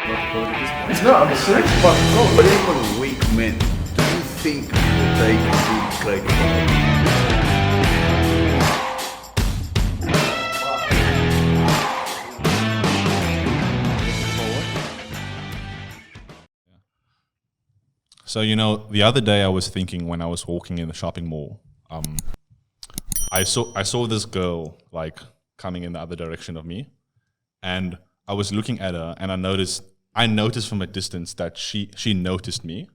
not heard at this point. No, I'm serious. But no, Whatever weak men, do you think they can do great work? So, the other day I was thinking when I was walking in the shopping mall, I saw this girl like coming in the other direction of me, and I was looking at her, and I noticed from a distance that she noticed me,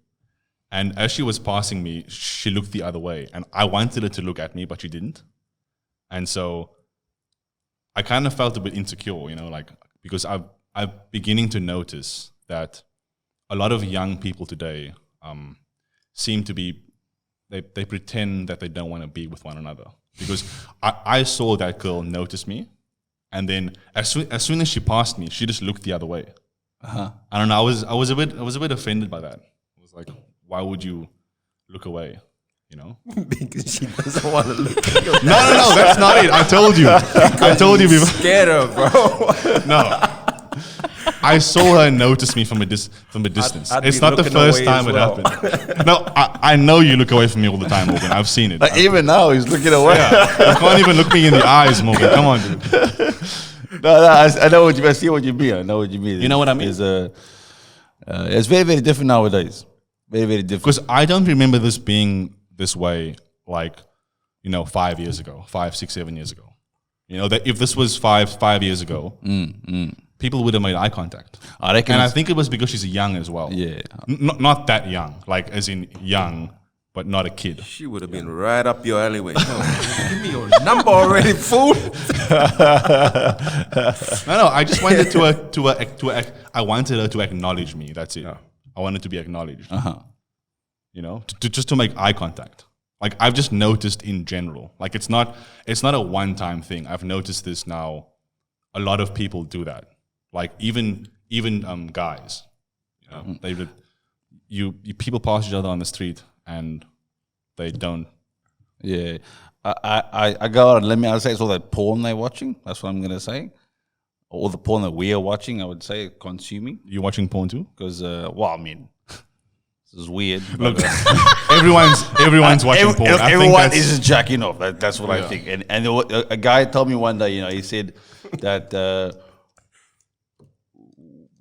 and as she was passing me, she looked the other way, and I wanted her to look at me, but she didn't, and so I kind of felt a bit insecure, like because I'm beginning to notice that a lot of young people today seem to be, they pretend that they don't want to be with one another. Because I saw that girl notice me, and then as soon as she passed me, she just looked the other way. I don't know. I was a bit offended by that. I was like, why would you look away? Because she doesn't want to look at you. No, that's not it. I told you before. Scared her, bro. No. I saw her notice me from a distance. I'd It's be not the looking first away time as it well. happened. No, I know you look away from me all the time, Morgan. I've seen it. Like even now, he's looking away. You can't even look me in the eyes, Morgan. Come on, dude. No, I know what you. I see what you mean. I know what you mean. You know what I mean? It's very, very different nowadays. Very, very different. Because I don't remember this being this way, like 5 years ago, 5, 6, 7 years ago. That if this was five years ago, people would have made eye contact. I reckon. And I think it was because she's young as well. Yeah. Not that young, like as in young, but not a kid. She would have been right up your alleyway. Oh, give me your number already, fool. No, I just wanted I wanted her to acknowledge me. That's it. I wanted to be acknowledged. Just to make eye contact. Like I've just noticed in general. Like it's not a one-time thing. I've noticed this now. A lot of people do that. Like even guys. People pass each other on the street and they don't. Yeah. I go out and I'll say it's all that porn they're watching. That's what I'm gonna say. All the porn that we are watching, I would say, consuming. You watching porn too? Because this is weird. Look, everyone's watching porn. I think Everyone that's- is jacking off. That's what I think. And a guy told me one day, he said that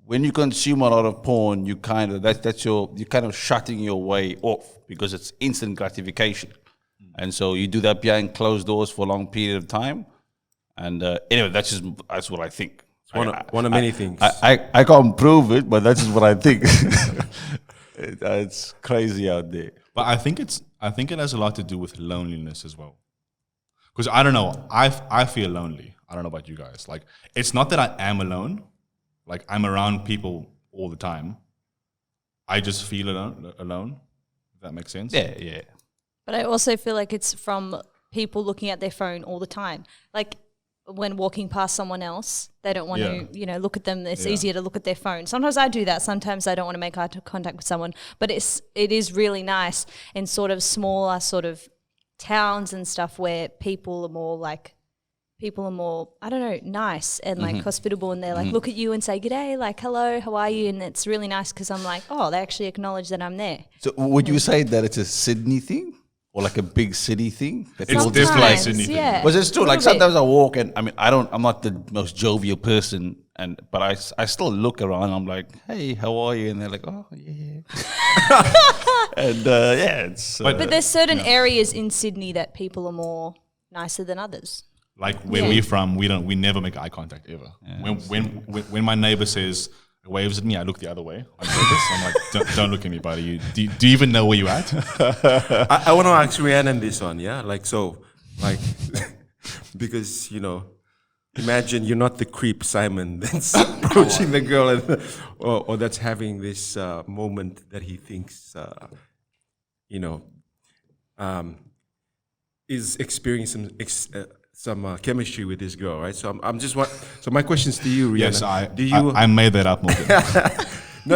when you consume a lot of porn, you kind of you're kind of shutting your way off because it's instant gratification, and so you do that behind closed doors for a long period of time. And anyway, that's what I think. One of many things. I can't prove it, but that's just what I think. It's crazy out there. But I think it has a lot to do with loneliness as well. Because I don't know, I feel lonely. I don't know about you guys. Like it's not that I am alone. Like I'm around people all the time. I just feel alone. If that makes sense. Yeah. But I also feel like it's from people looking at their phone all the time. Like when walking past someone else, they don't want to, look at them. It's easier to look at their phone. Sometimes I do that. Sometimes I don't want to make eye contact with someone. But it is really nice in sort of smaller sort of towns and stuff where people are more, I don't know, nice and like hospitable, and they're like, look at you and say, g'day, like, hello, how are you? And it's really nice because I'm like, oh, they actually acknowledge that I'm there. So would you say that it's a Sydney thing or like a big city thing? That It's people definitely a Sometimes, Sydney thing. yeah. Because it's true. A Like little bit. sometimes I walk and I'm not the most jovial person, but I still look around. I'm like, hey, how are you? And they're like, oh yeah. And it's. But there's certain areas in Sydney that people are more nicer than others. Like where we're from, we never make eye contact ever. When my neighbor waves at me, I look the other way on purpose. I'm like, don't look at me, buddy. Do you even know where you at? I want to ask Rhiannon this one, yeah? Because, imagine you're not the creep, Simon, that's approaching the girl or that's having this moment that he thinks, is experiencing some chemistry with this girl, right? So So my questions to you, Rhiannon. Yes, I made that up, Morgan. No.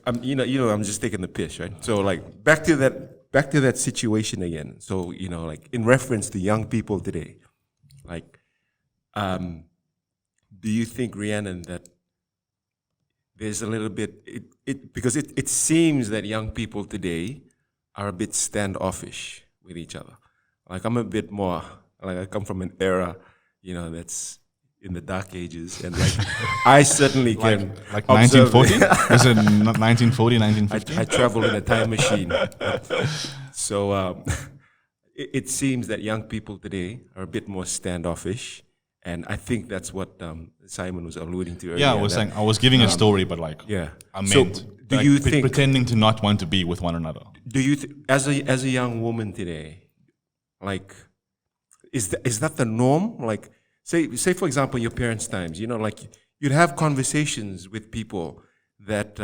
I'm just taking the piss, right? So back to that situation again. So in reference to young people today, do you think, Rhiannon, that there's a little bit because it seems that young people today are a bit standoffish with each other. Like I'm a bit more like I come from an era, that's in the dark ages, and like I certainly can Like observe 1940? Is it 1940, 1950? I travel in a time machine. So it seems that young people today are a bit more standoffish, and I think that's what Simon was alluding to earlier. Yeah, I was saying, I was giving a story, but like, Yeah. I So meant, do like, you think? pretending to not want to be with one another. Do you, as a young woman today, like, is that the norm? Like, say for example, your parents' times, like you'd have conversations with people that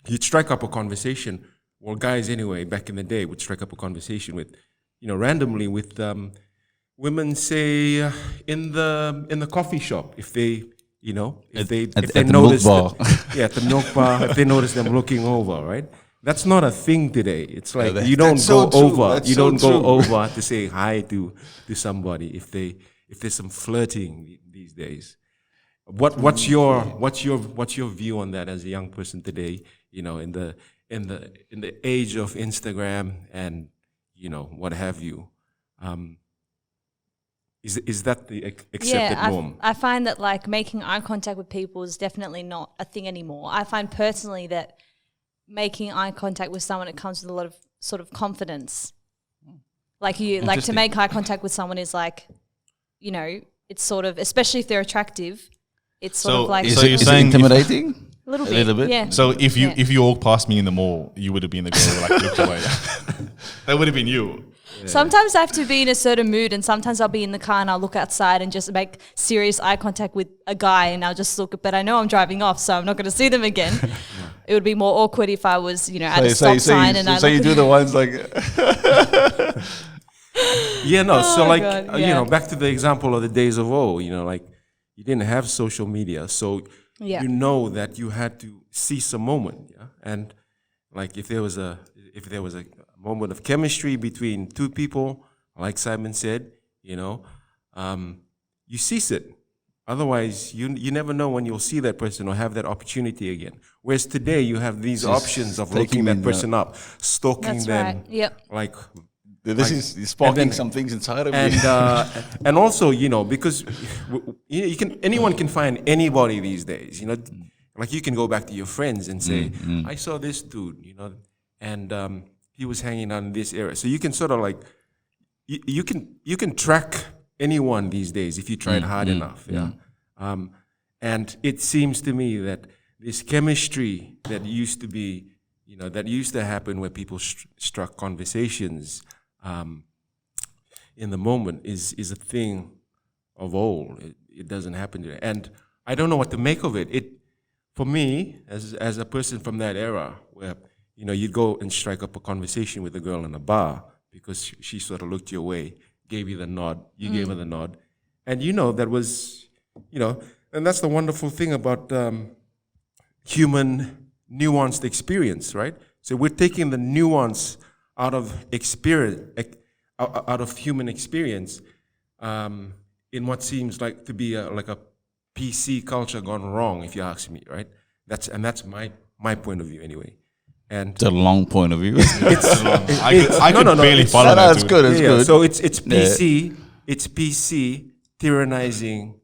you'd strike up a conversation. Well, guys, anyway, back in the day, would strike up a conversation with, randomly with women, say in the coffee shop, if they. If they the notice milk bar. at the milk bar, if they notice them looking over, right? That's not a thing today. It's like that- you don't that's so go true. over. That's You so don't go true. over to say hi to somebody if there's some flirting these days. What's your view on that as a young person today? In the age of Instagram and what have you. Is that the accepted norm? I find that like making eye contact with people is definitely not a thing anymore. I find personally that making eye contact with someone, it comes with a lot of sort of confidence. Like to Interesting. make eye contact with someone is like, it's sort of, especially if they're attractive, it's sort So of like is Is, So it, you're is it saying if- intimidating? a little a bit. little bit? Yeah. So if you Yeah. if you walked past me in the mall, you would have been the girl who like looked away. That would have been you. Sometimes I have to be in a certain mood, and sometimes I'll be in the car and I'll look outside and just make serious eye contact with a guy, and I'll just look. But I know I'm driving off, so I'm not going to see them again. It would be more awkward if I was, at a stop sign and I so you look do the ones like Yeah, no. So Oh, like God, yeah. back to the example of the days of old. Like you didn't have social media, so Yeah. you know that you had to seize a moment. Yeah, and like if there was a moment of chemistry between two people, like Simon said, you seize it. Otherwise, you never know when you'll see that person or have that opportunity again. Whereas today, you have these options of taking looking that in, person up, stalking That's them, right. Yep. like this Like- is sparking and then- some things inside of and me. and also because anyone can find anybody these days. Like you can go back to your friends and say, I saw this dude, and he was hanging out in this area. So you can sort of like you can track anyone these days if you tried hard enough. Yeah. And it seems to me that this chemistry that used to be, that used to happen where people struck conversations in the moment is a thing of old. It doesn't happen today. And I don't know what to make of it. For me, as a person from that era, where you'd go and strike up a conversation with a girl in a bar because she sort of looked your way, gave you the nod, you gave her the nod, and that was, and that's the wonderful thing about human nuanced experience, right? So we're taking the nuance out of experience, out of human experience, in what seems like to be like a PC culture gone wrong, if you ask me, right? That's my point of view anyway. And It's a long point of view. I could barely it's- follow No, that. it's too. good. It's yeah, good. so it's PC, it's PC tyrannizing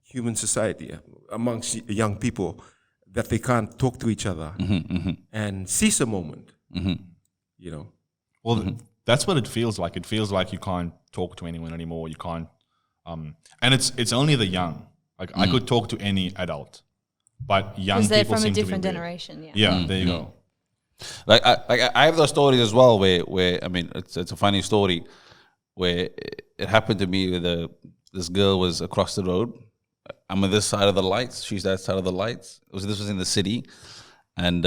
human society amongst young people that they can't talk to each other and seize a moment. Well, that's what it feels like. It feels like you can't talk to anyone anymore. You can't, and it's only the young. Like I could talk to any adult, but young Because they're people from a seem to be different weird. generation. Yeah. Yeah, there you go. Like I have those stories as well where I mean it's a funny story where it happened to me with this girl was across the road. I'm on this side of the lights, she's that side of the lights. This was in the city, and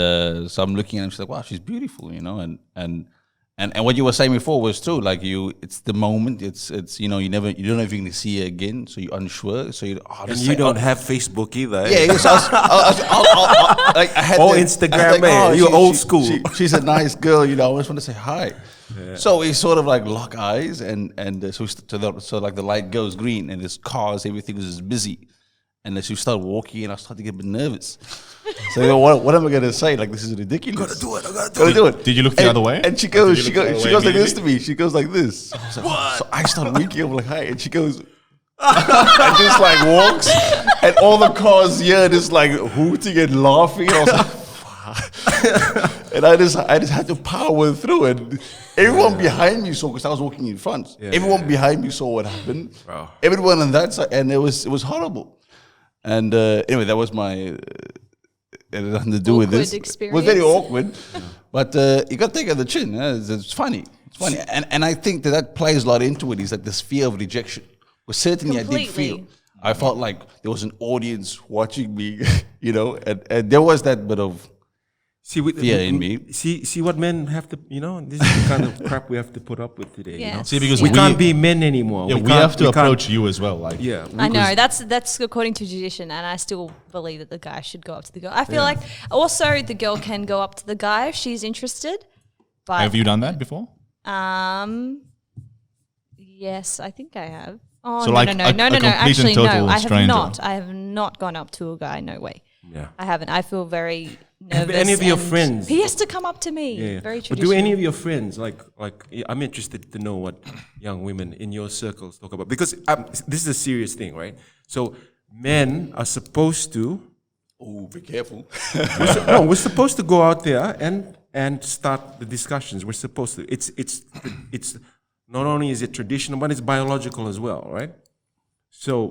so I'm looking at her and she's like, wow, she's beautiful, and what you were saying before was true. Like it's the moment. It's you don't know if you're going to see her again, so you're unsure. So And you don't have Facebook either. yeah, so I had Or the- Instagram, I was man. You're old school. she's a nice girl, I always want to say hi. So we sort of like lock eyes, and so like the light goes green, and there's cars, everything is busy, And as you start walking, and I start to get a bit nervous. So you know, what am I gonna say? Like, this is ridiculous. I gotta do it. Did you look the other way? And she goes, Did she you look the goes, other she way goes like this to immediately? me. She goes like this. So I start winking. I'm like, hi, and she goes, and just like walks, and all the cars here just like hooting and laughing. And I was like, fuck. And I just had to power through it. Everyone behind me saw, because I was walking in front. Everyone behind me saw what happened. Wow. Everyone on that side, and it was horrible. And anyway, that was my. It had nothing to do with Awkward this. It was very experience. awkward, but you got to take it on the chin. It's funny. It's funny, and I think that plays a lot into it. Is that this fear of rejection? Well, certainly I did feel. Completely. I felt like there was an audience watching me, you know, and there was that bit of fear in me. See what men have to, you know, this is the kind of crap we have to put up with today. You know? Yes. See, because We can't be men anymore. Yeah, we can't- have to can't- approach you as well. Like, Yeah. I know that's according to tradition, and I still believe that the guy should go up to the girl. I feel like also the girl can go up to the guy if she's interested. But have you done that before? yes, I think I have. Oh So no, like no, a- no, a no, no! complete and Actually, total no, I have stranger. not. I have not gone up to a guy. No way. Yeah. I haven't. I feel very nervous. Have any of your and friends- He has to come up to me. Yeah. Very But traditional. do any of your friends I'm interested to know what young women in your circles talk about, because this is a serious thing, right? So men are supposed to Oh, be careful. no, we're supposed to go out there and start the discussions. We're supposed to. It's not only is it traditional, but it's biological as well, right? So,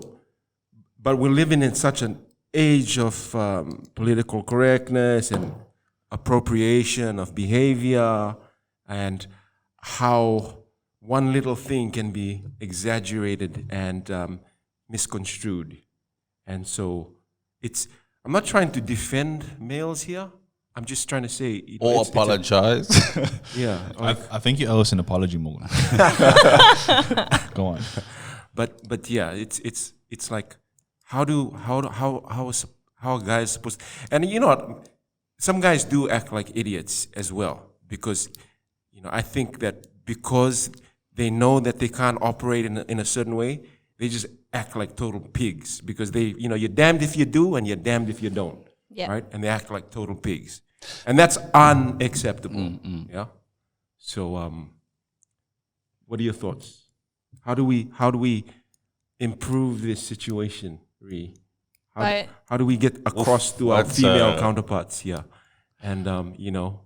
but we're living in such an age of political correctness and appropriation of behavior, and how one little thing can be exaggerated and misconstrued. And so it's, I'm not trying to defend males here. I'm just trying to say, Or it's apologize. yeah. I think you owe us an apology, Morgan. Go on. But yeah, it's like, how are guys supposed? And you know what? Some guys do act like idiots as well, because you know, I think that because they know that they can't operate in a certain way, they just act like total pigs, because they, you know, you're damned if you do and you're damned if you don't. Yeah. Right? And they act like total pigs. And that's unacceptable. Yeah. So what are your thoughts? How do we improve this situation, Ree? How do we get across to our that's, female counterparts here, and you know,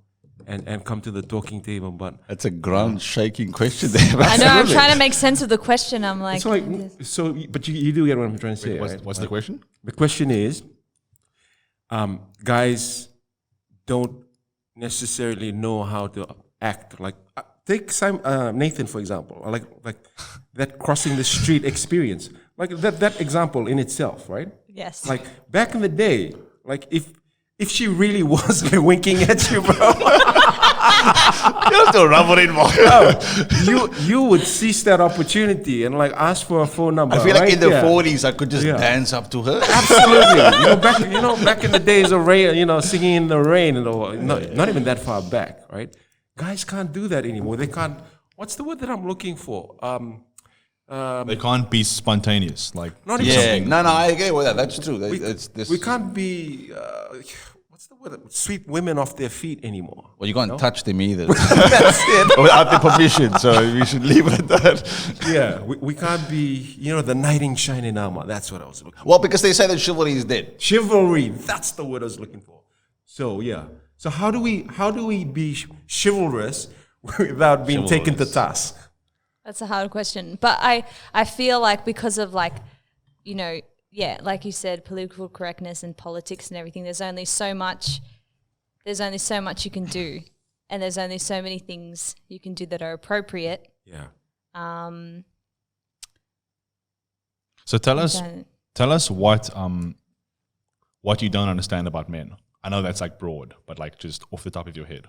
and come to the talking table? But That's a ground shaking question there. I know. I'm Absolutely. trying to make sense of the question. I'm like, it's like, so, but you do get what I'm trying to say, right? What's the question? The question is, guys don't necessarily know how to act. Like, take Nathan, for example, or like that crossing the street experience. Like that example in itself, right? yes. Like back in the day, like if she really was like, winking at you, bro, You have to rub it in more. you would seize that opportunity and like ask for a phone number. I feel like right in the there. 40s, I could just Yeah. dance up to her. Absolutely. Back in the days of rain, singing in the rain, and all, not even that far back, right? Guys can't do that anymore. They can't. What's the word that I'm looking for? They can't be spontaneous. Like, Not do even Yeah, something. no, I agree with that. That's true. we, It's this. we can't be. What's the word? Sweep women off their feet anymore. Well, you can't touch them either That's it. without the permission. So we should leave it at that. Yeah, we can't be. The knight in shining armor. That's what I was looking for. Well, because they say that chivalry is dead. Chivalry. That's the word I was looking for. So yeah. So how do we be chivalrous without being taken to task? That's a hard question. But I feel like because of like, like you said, political correctness and politics and everything, there's only so much you can do. And there's only so many things you can do that are appropriate. Yeah. So tell us what you don't understand about men. I know that's like broad, but like just off the top of your head.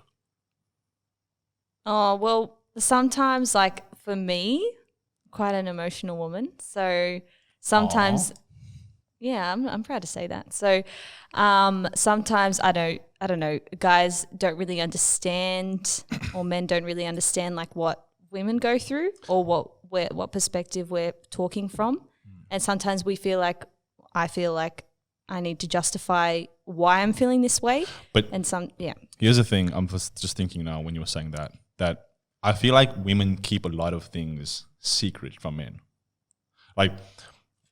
Oh, well, sometimes like for me, quite an emotional woman. So sometimes I'm proud to say that. So sometimes I don't know, guys don't really understand or men don't really understand like what women go through or what perspective we're talking from. And sometimes we feel like I feel like I need to justify why I'm feeling this way. But here's the thing. I'm just thinking now when you were saying that I feel like women keep a lot of things secret from men. Like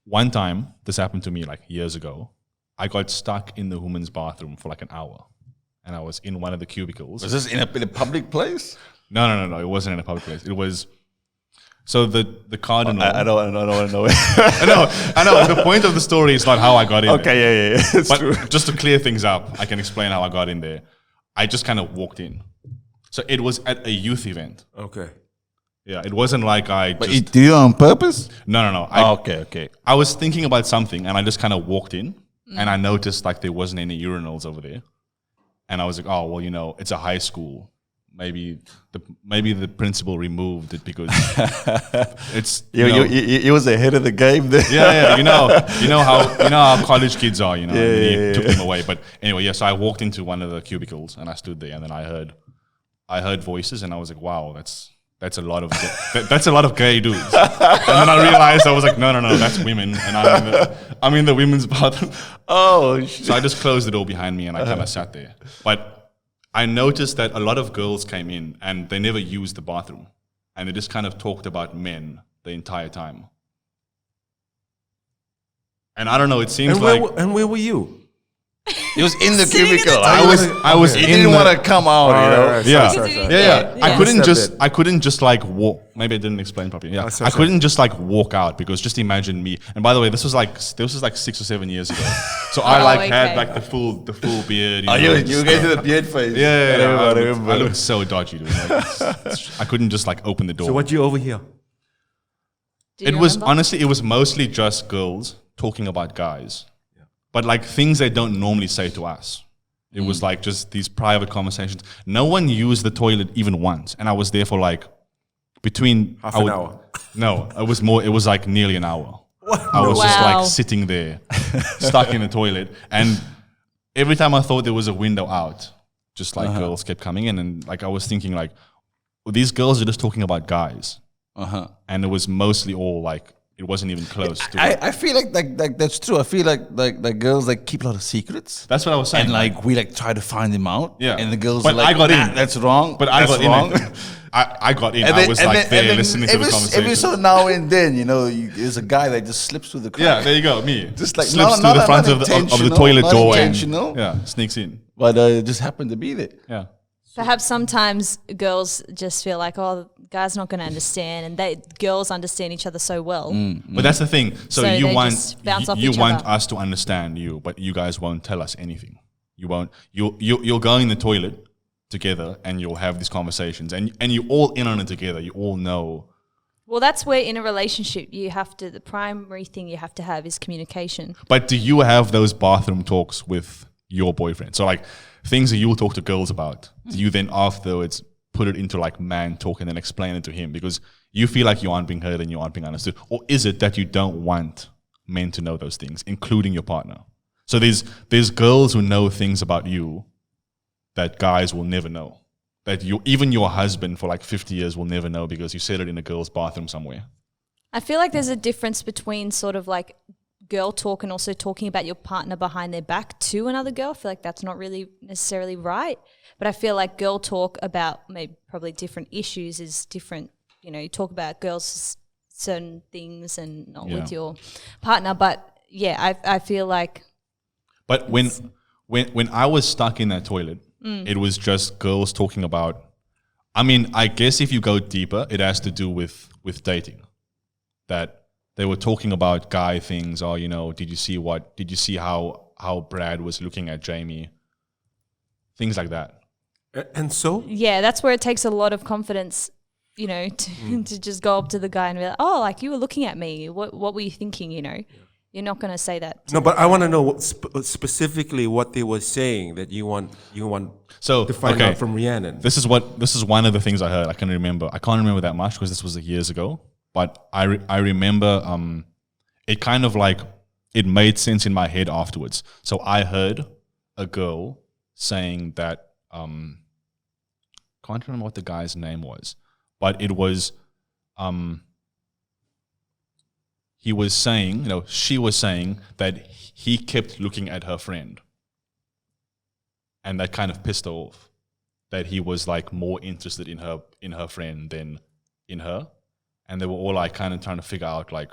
one time, this happened to me like years ago. I got stuck in the women's bathroom for like an hour, and I was in one of the cubicles. Was this in a public place? No. It wasn't in a public place. It was. So the cardinal. I don't know. I know. The point of the story is not how I got in. Okay, yeah. It's But true. just to clear things up, I can explain how I got in there. I just kind of walked in. So it was at a youth event. Okay. Yeah, it wasn't like I But just. you did it on purpose? No. Okay. I was thinking about something, and I just kind of walked in, and I noticed like there wasn't any urinals over there, and I was like, oh well, it's a high school. Maybe the principal removed it because it's You was ahead of the game there. yeah. You know how college kids are. And he took them away. But anyway, so I walked into one of the cubicles and I stood there, and then I heard voices, and I was like, wow, that's a lot of that's a lot of gay dudes. And then I realized I was like, no, that's women, and I'm in the women's bathroom. Oh, shit. So I just closed the door behind me and I kind of sat there. But I noticed that a lot of girls came in and they never used the bathroom, and they just kind of talked about men the entire time. And I don't know, it seems And where were you? He was in the Sitting in the cubicle. toilet. I was He in didn't the- want to come out, Right. Yeah. Sorry. Yeah. Yeah. I couldn't just like walk. Maybe I didn't explain properly. Yeah. sorry, I couldn't just like walk out because just imagine me. And by the way, this was like 6 or 7 years ago. So I okay. had like the full beard. Oh, you get to the beard phase. Yeah. I remember. I looked so dodgy, dude. Like, I couldn't just like open the door. So what you over here? Do you It was remember? honestly, it was mostly just girls talking about guys, but like things they don't normally say to us. It was like just these private conversations. No one used the toilet even once, and I was there for like between Half an hour. No, it was more. It was like nearly an hour. I was just Wow. like sitting there, stuck in the toilet, and every time I thought there was a window out, just like girls kept coming in, and like I was thinking like, well, these girls are just talking about guys, and it was mostly all like it wasn't even close to. I feel like that's true. I feel like girls like keep a lot of secrets. That's what I was saying. And like we like try to find them out. Yeah. And the girls But are like, I got "Nah, in. that's wrong. But I that's got wrong. in. I got in. And I then- was and like then- there and then listening to the conversation. Every so now and then, there's a guy that just slips through the crack. Yeah, there you go. Me. Just like slips not through the front not of the intentional, toilet not door intentional. and yeah, sneaks in. But it just happened to be there. Yeah. Perhaps sometimes girls just feel like, oh, the guy's not going to understand, and girls understand each other so well. But that's the thing. So, So you they want just bounce off you each want other. us to understand you, but you guys won't tell us anything. You won't. You'll go in the toilet together and you'll have these conversations, and you're all in on it together. You all know. Well, that's where in a relationship the primary thing you have to have is communication. But do you have those bathroom talks with your boyfriend? So like things that you'll talk to girls about, do you then afterwards put it into like man talk and then explain it to him because you feel like you aren't being heard and you aren't being understood? Or is it that you don't want men to know those things, including your partner? So there's girls who know things about you that guys will never know. That even your husband for like 50 years will never know because you said it in a girl's bathroom somewhere. I feel like there's a difference between sort of like girl talk and also talking about your partner behind their back to another girl. I feel like that's not really necessarily right. But I feel like girl talk about probably different issues is different. You talk about girls certain things and not with your partner. But yeah, I feel like. But when I was stuck in that toilet, it was just girls talking about. I mean, I guess if you go deeper, it has to do with dating. That they were talking about guy things, or did you see how Brad was looking at Jamie? Things like that. And so? Yeah, that's where it takes a lot of confidence, to just go up to the guy and be like, oh, like you were looking at me. What were you thinking, You're not going to say that. No, but I want to know specifically what they were saying that you want So to find okay, out from Rhiannon. This is one of the things I heard. I can't remember that much because this was years ago. But I remember it kind of like it made sense in my head afterwards. So I heard a girl saying that can't remember what the guy's name was, but it was he was saying, she was saying that he kept looking at her friend. And that kind of pissed her off. That he was like more interested in her friend than in her. And they were all like kind of trying to figure out, like,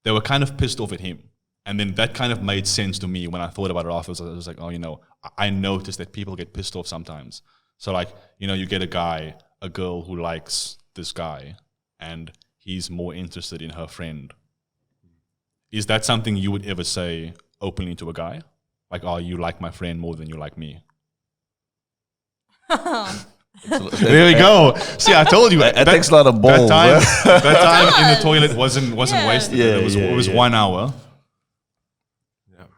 they were kind of pissed off at him. And then that kind of made sense to me when I thought about it afterwards. I was like, oh, I noticed that people get pissed off sometimes. So like, you get a girl who likes this guy and he's more interested in her friend. Is that something you would ever say openly to a guy? Like, oh, you like my friend more than you like me? There we go. See, I told you. That takes a lot of balls. That time in the toilet wasn't wasted. Yeah. It was 1 hour.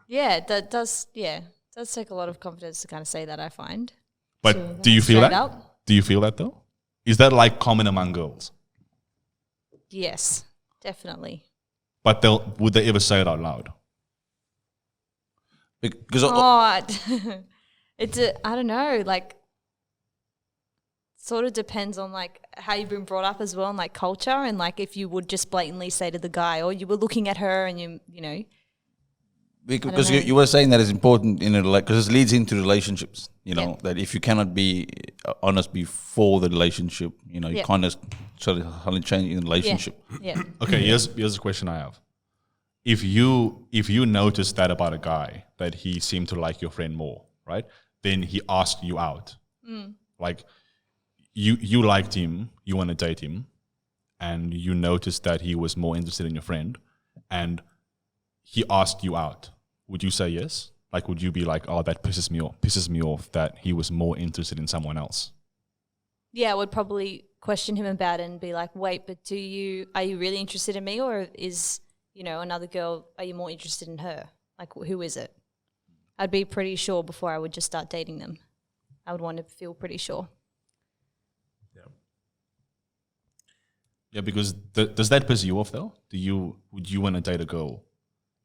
Yeah, that does. Yeah, does take a lot of confidence to kind of say that. I find. But do you feel that? Up. Do you feel that though? Is that like common among girls? Yes, definitely. But would they ever say it out loud? Because It's I don't know, like, sort of depends on like how you've been brought up as well, and like culture, and like if you would just blatantly say to the guy, or you were looking at her and you know. Because you were saying that it's important in a because it leads into relationships. That if you cannot be honest before the relationship, you can't just sort of change in the relationship. Yeah. Okay, here's a question I have. If you notice that about a guy, that he seemed to like your friend more, right? Then he asked you out. Like you liked him, you want to date him, and you noticed that he was more interested in your friend, and he asked you out. Would you say yes? Like, would you be like, oh, that pisses me off that he was more interested in someone else? Yeah, I would probably question him about it and be like, wait, but are you really interested in me, or is, another girl, are you more interested in her? Like, who is it? I'd be pretty sure before I would just start dating them. I would want to feel pretty sure. Yeah, because does that piss you off though? Would you want to date a girl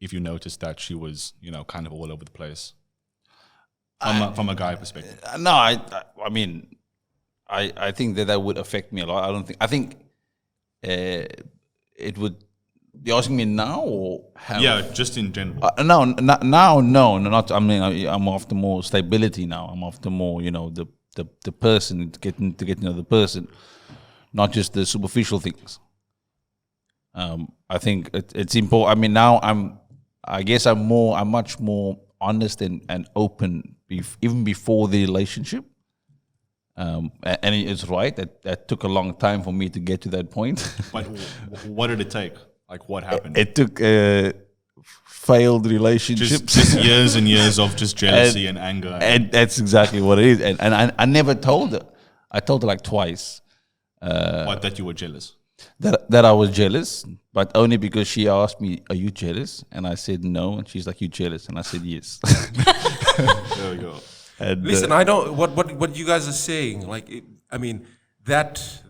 if you noticed that she was, kind of all over the place? From a guy perspective. No, I mean, I think that would affect me a lot. I think it would. You're asking me now or how? Yeah, just in general. No, not. I mean, I'm after more stability now. I'm after more, the person to get to know the person, not just the superficial things. I think it's important. I mean, now I guess I'm much more honest and open, even before the relationship. And it's right that took a long time for me to get to that point. But what did it take? Like, what happened? It took failed relationships, just years and years of just jealousy and anger. And that's exactly what it is. And I never told her. I told her like twice. That you were jealous. That I was jealous, but only because she asked me, "Are you jealous?" And I said no, and she's like, "You jealous?" And I said yes. There we go. And, Listen, I don't. What you guys are saying, like, I mean, that's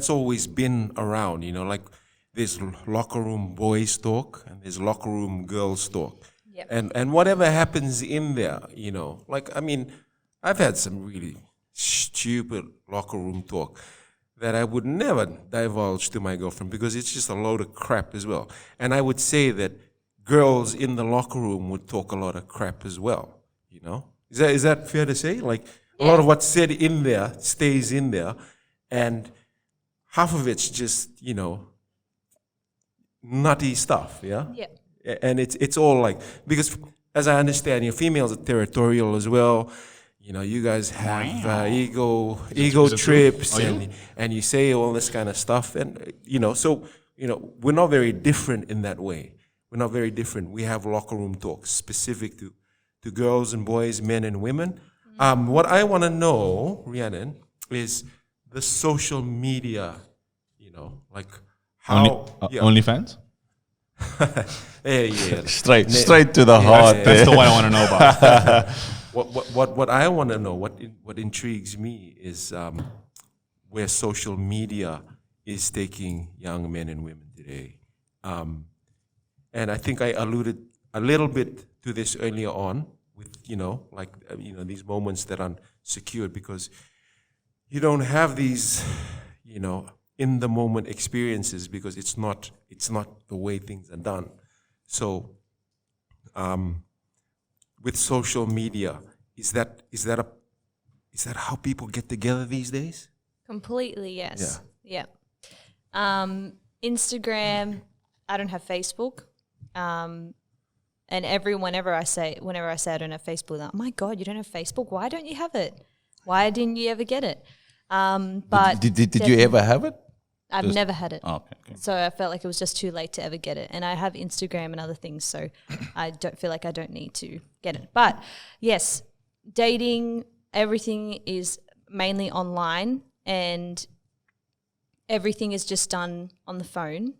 always been around. Like, there's locker room boys talk and there's locker room girls talk, Yep. and whatever happens in there, like, I mean, I've had some really stupid locker room talk that I would never divulge to my girlfriend because it's just a load of crap as well. And I would say that girls in the locker room would talk a lot of crap as well. Is that fair to say? Like, a lot of what's said in there stays in there, and half of it's just nutty stuff. Yeah. And it's all like, because as I understand, females are territorial as well. You guys have ego trips, and you say all this kind of stuff, and so we're not very different in that way. We're not very different. We have locker room talks specific to girls and boys, men and women. What I want to know, Rhiannon, is the social media. Like how OnlyFans? Yeah. straight to the heart. That's the one I want to know about. What I want to know, what intrigues me is where social media is taking young men and women today. And I think I alluded a little bit to this earlier on with, these moments that are secured because you don't have these, in the moment experiences because it's not the way things are done. So with social media, is that how people get together these days? Completely, yes. Yeah. Instagram, I don't have Facebook. And whenever I say I don't have Facebook, they're like, oh my God, you don't have Facebook? Why don't you have it? Why didn't you ever get it? But Did you ever have it? I've never had it. Oh, okay. So I felt like it was just too late to ever get it. And I have Instagram and other things, so I don't feel like I don't need to get it. But yes, dating, everything is mainly online and everything is just done on the phone,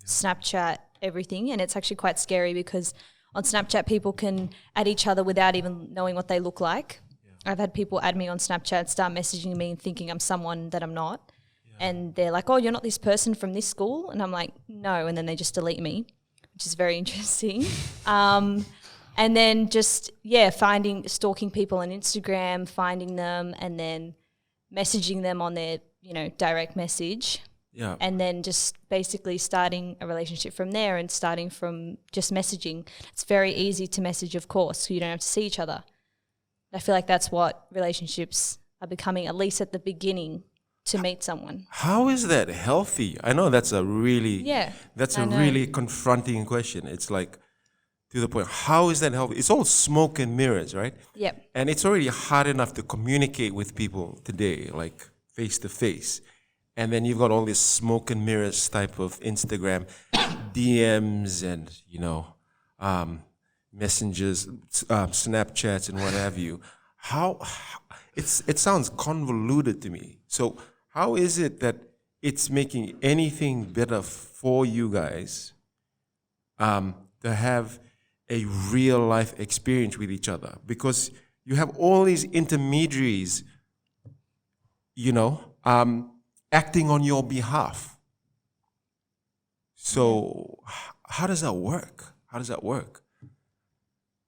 Snapchat, everything. And it's actually quite scary because on Snapchat, people can add each other without even knowing what they look like. Yeah. I've had people add me on Snapchat, start messaging me and thinking I'm someone that I'm not. Yeah. And they're like, oh, you're not this person from this school? And I'm like, no. And then they just delete me, which is very interesting. And then just, stalking people on Instagram, finding them and then messaging them on their, direct message. Yeah. And then just basically starting a relationship from there and starting from just messaging. It's very easy to message, of course, so you don't have to see each other. I feel like that's what relationships are becoming, at least at the beginning, to meet someone. How is that healthy? I know that's a really really confronting question. It's like, to the point, how is that healthy? It's all smoke and mirrors, right? Yep. And it's already hard enough to communicate with people today, like face to face. And then you've got all this smoke and mirrors type of Instagram DMs and, messengers, Snapchats and what have you. It sounds convoluted to me. So how is it that it's making anything better for you guys to have a real life experience with each other? Because you have all these intermediaries, acting on your behalf. So how does that work?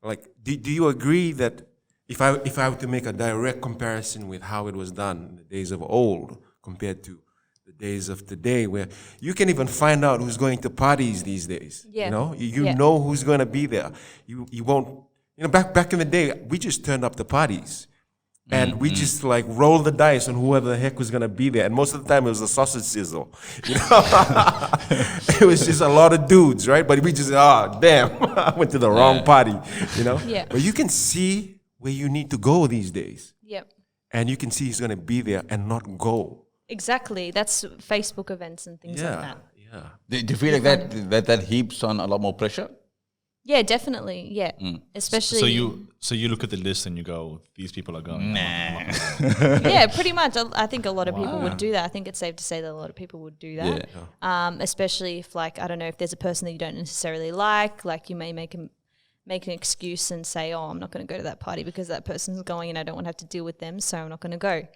Like, do you agree that if I were to make a direct comparison with how it was done in the days of old compared to the days of today, where you can even find out who's going to parties these days. Yeah. You know who's going to be there. You won't. Back in the day, we just turned up the parties. And we just rolled the dice on whoever the heck was gonna be there. And most of the time it was a sausage sizzle. It was just a lot of dudes, right? But we just, damn, I went to the wrong party, Yeah. But you can see where you need to go these days. Yep. And you can see who's gonna be there and not go. Exactly. That's Facebook events and things like that. Yeah. Do you feel like that heaps on a lot more pressure? Yeah, definitely. Yeah. Especially. So you look at the list and you go, these people are going. Nah. Yeah, pretty much. I think a lot of people would do that. I think it's safe to say that a lot of people would do that. Yeah. Especially if, I don't know, if there's a person that you don't necessarily like you may make an excuse and say, oh, I'm not going to go to that party because that person's going and I don't want to have to deal with them, so I'm not going to go.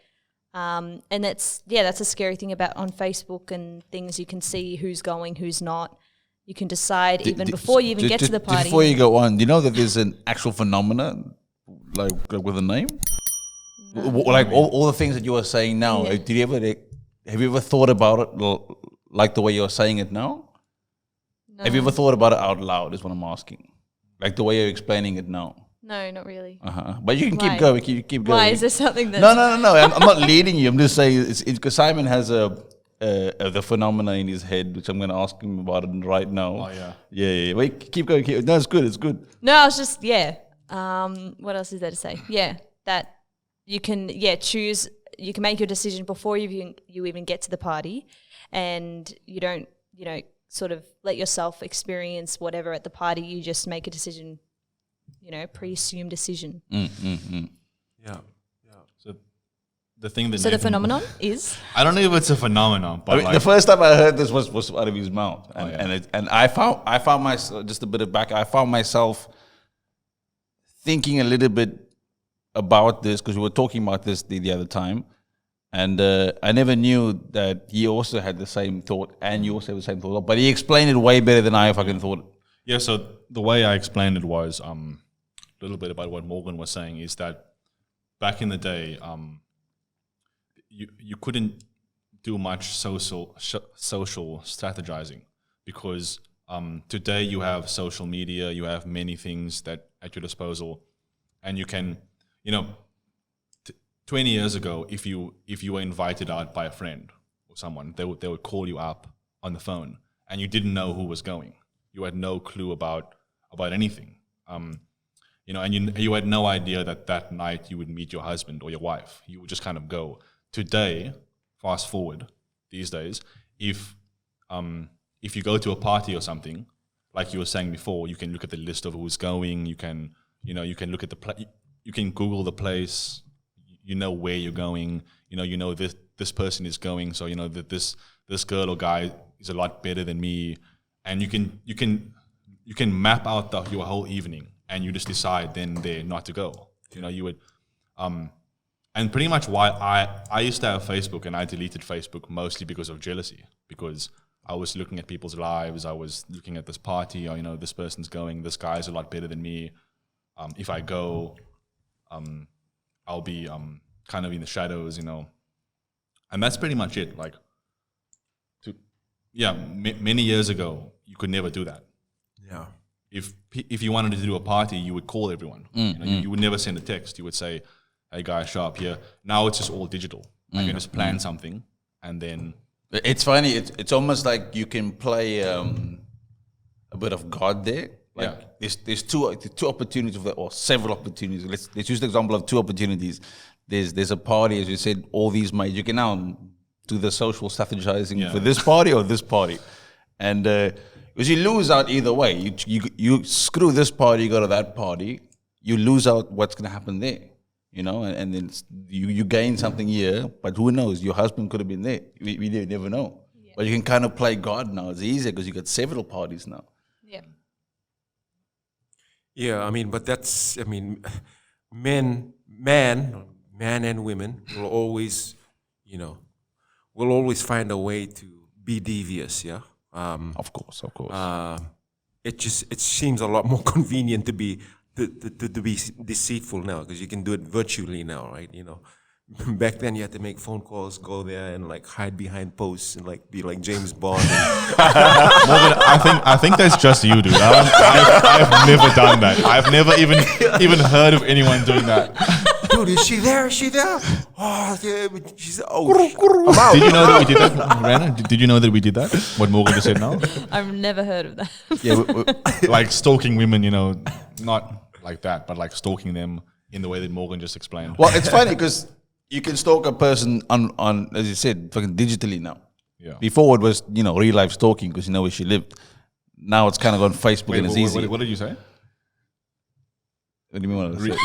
And that's a scary thing about on Facebook and things. You can see who's going, who's not. You can decide even before you even get to the party. Before you go on, do you know that there's an actual phenomenon, like with a name? No. Like all the things that you are saying now. Yeah. Have you ever thought about it like the way you're saying it now? No. Have you ever thought about it out loud? Is what I'm asking. Like the way you're explaining it now. No, not really. But you can keep going. Keep going. Why is there something that? No. I'm not leading you. I'm just saying it's because Simon has the phenomena in his head, which I'm going to ask him about it right now. Oh, yeah. Yeah. Wait, keep going. No, it's good. No, I was just, what else is there to say? Yeah, that you can, choose, you can make your decision before you even get to the party, and you don't, sort of let yourself experience whatever at the party. You just make a decision, pre-assumed decision. Yeah. The phenomenon is? I don't know if it's a phenomenon, but the first time I heard this was out of his mouth, and I found myself, just a bit of back. I found myself thinking a little bit about this because we were talking about this the other time, and I never knew that he also had the same thought, and you also have the same thought, but he explained it way better than I fucking thought. Yeah. So the way I explained it was a little bit about what Morgan was saying is that back in the day, you couldn't do much social strategizing, because today you have social media, you have many things that at your disposal, and you can, 20 years ago, if you were invited out by a friend or someone, they would call you up on the phone, and you didn't know who was going. You had no clue about anything. And you had no idea that night you would meet your husband or your wife. You would just kind of go. Today, fast forward, these days, if you go to a party or something, like you were saying before, you can look at the list of who's going. You can look at you can Google the place. You know where you're going. This person is going. So that this girl or guy is a lot better than me, and you can map out your whole evening, and you just decide then there not to go. You would, and pretty much why I used to have Facebook, and I deleted Facebook mostly because of jealousy, because I was looking at people's lives. I was looking at this party, or this person's going, this guy's a lot better than me. If I go, I'll be kind of in the shadows, and that's pretty much it. Like, many years ago, you could never do that. Yeah. If you wanted to do a party, you would call everyone. You would never send a text. You would say, "Hey guys, show up here." Now it's just all digital. I can just plan something, and then it's funny. It's almost like you can play a bit of God there. Like there's two opportunities or several opportunities. Let's use the example of two opportunities. There's a party, as you said, all these mates. You can now do the social strategizing for this party or this party, and because you lose out either way. You screw this party, you go to that party, you lose out what's going to happen there, and then you gain something here, but who knows? Your husband could have been there. We never know. Yeah. But you can kind of play God now. It's easier because you got several parties now. Yeah. Yeah, but that's, man and women will always, will always find a way to be devious, yeah? Of course. It seems a lot more convenient to be deceitful now, because you can do it virtually now, right? Back then you had to make phone calls, go there and like hide behind posts and like be like James Bond. I think that's just you, dude. I've never done that. I've never even heard of anyone doing that. Dude, is she there? Oh, yeah, she's I'm out. Did you know that we did that, Rana? Did you know that we did that? What Morgan just said now? I've never heard of that. Yeah, like stalking women, not like that, but like stalking them in the way that Morgan just explained. Well, it's funny because you can stalk a person on as you said, fucking digitally now. Yeah. Before it was, real life stalking because you know where she lived. Now it's kind of on Facebook and it's easy. What did you say? What do you mean? What did I say?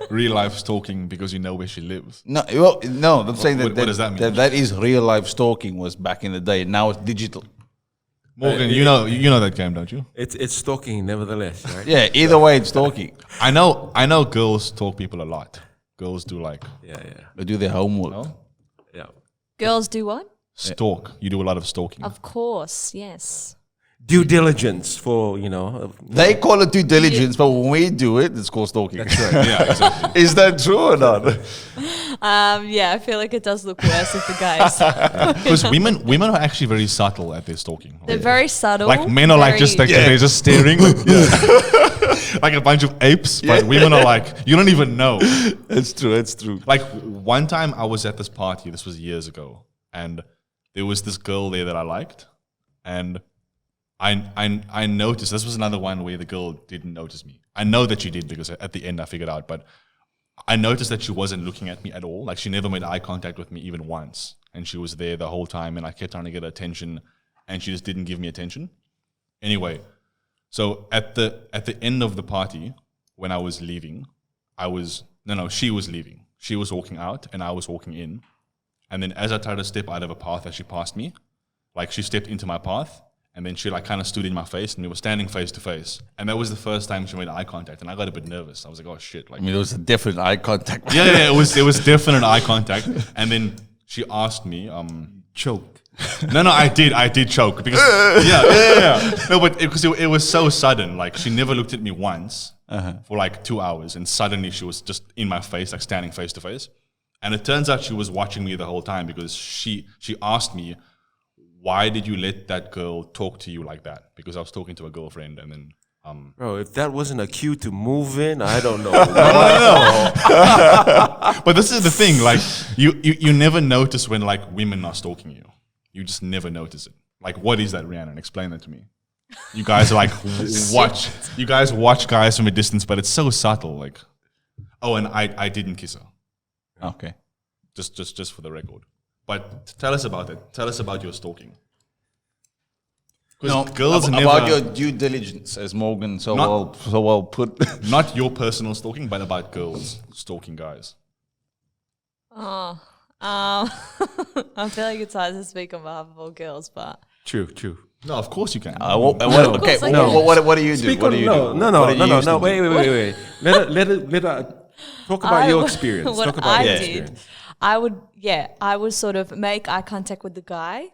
Real life stalking because you know where she lives. No, I'm saying what does that mean? That is real life stalking was back in the day. Now it's digital. Morgan, you know that game, don't you? It's stalking, nevertheless, right? Yeah, either way, it's stalking. I know girls stalk people a lot. Girls do They do their homework. No? Yeah. Girls do what? Stalk. You do a lot of stalking. Of course, yes. Due diligence for, They call it due diligence, but when we do it, it's called stalking. That's right. Yeah, exactly. Is that true or not? Yeah, I feel like it does look worse with the guys. Because women are actually very subtle at their stalking. They're very subtle. Like men are like just like they're just staring like a bunch of apes, but women are like, you don't even know. It's true. Like one time I was at this party, this was years ago, and there was this girl there that I liked, and I noticed, this was another one where the girl didn't notice me. I know that she did because at the end I figured out, but I noticed that she wasn't looking at me at all. Like she never made eye contact with me even once. And she was there the whole time and I kept trying to get her attention and she just didn't give me attention. Anyway, so at the end of the party, when I was leaving, she was leaving. She was walking out and I was walking in. And then as I tried to step out of a path as she passed me, like she stepped into my path, and then she like kind of stood in my face and we were standing face to face. And that was the first time she made eye contact and I got a bit nervous. I was like, oh shit. Like, It was a different eye contact. Yeah, it was definite eye contact. And then she asked me, Choked. No, I did choke because yeah. No, but because it was so sudden. Like she never looked at me once for like 2 hours and suddenly she was just in my face, like standing face to face. And it turns out she was watching me the whole time because she asked me, why did you let that girl talk to you like that? Because I was talking to a girlfriend, and then Bro, if that wasn't a cue to move in, I don't know. but this is the thing, like you never notice when like women are stalking you. You just never notice it. Like, what is that, Rhiannon? Explain that to me. You guys are like you guys watch guys from a distance, but it's so subtle. Like, oh, and I didn't kiss her. Okay. Just for the record. But tell us about it. Tell us about your stalking. No, girls about never, your due diligence, as Morgan so Not- well put. not your personal stalking, but about girls stalking guys. I feel like it's hard to speak on behalf of all girls, but True. No, of course you can. Okay, course I can. what do you do? What do you do? No. Wait. Let her talk about your experience. What Talk about I your did, experience. I would sort of make eye contact with the guy,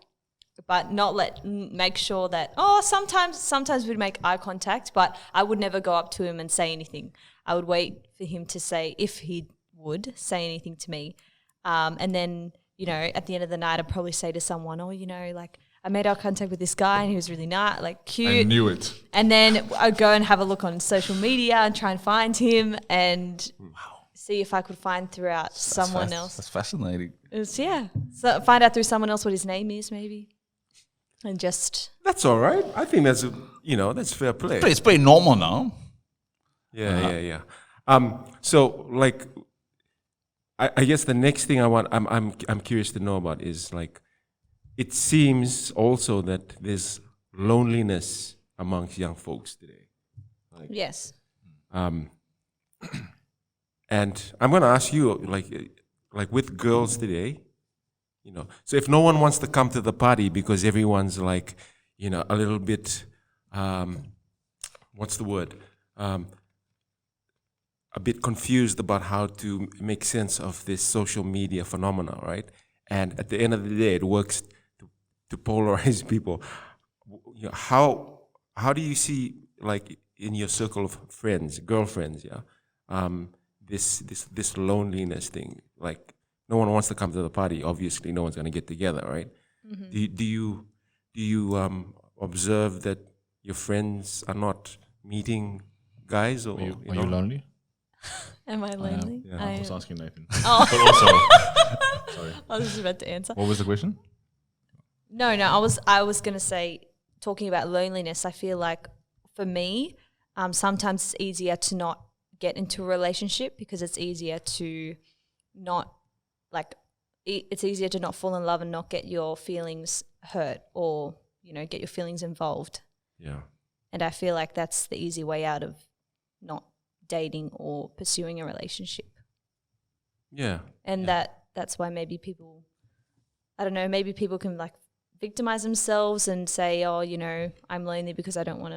but not make sure that. Oh, sometimes we'd make eye contact, but I would never go up to him and say anything. I would wait for him to say, if he would say anything to me, and then at the end of the night, I'd probably say to someone, oh, like, I made eye contact with this guy and he was really nice, like cute. I knew it. And then I'd go and have a look on social media and try and find him and see if I could find throughout someone else. That's fascinating. So find out through someone else what his name is, maybe, and just. That's all right. I think that's that's fair play. It's pretty normal now. Yeah. So like, I guess the next thing I'm curious to know about is like, it seems also that there's loneliness amongst young folks today. Yes. And I'm going to ask you, like with girls today, so if no one wants to come to the party because everyone's like, a little bit, what's the word? A bit confused about how to make sense of this social media phenomena, right? And at the end of the day, it works to polarize people. How do you see, like in your circle of friends, girlfriends, this loneliness thing? Like, no one wants to come to the party. Obviously, no one's going to get together, right? Mm-hmm. Do you observe that your friends are not meeting guys, or Are you lonely? Am I lonely? I was asking Nathan. Oh. But also, sorry. I was just about to answer. What was the question? No, I was going to say, talking about loneliness, I feel like for me, sometimes it's easier to not get into a relationship because it's easier to not, it's easier to not fall in love and not get your feelings hurt or, get your feelings involved. Yeah. And I feel like that's the easy way out of not dating or pursuing a relationship. Yeah. And that's why maybe people, I don't know, maybe people can victimize themselves and say, oh, I'm lonely because I don't want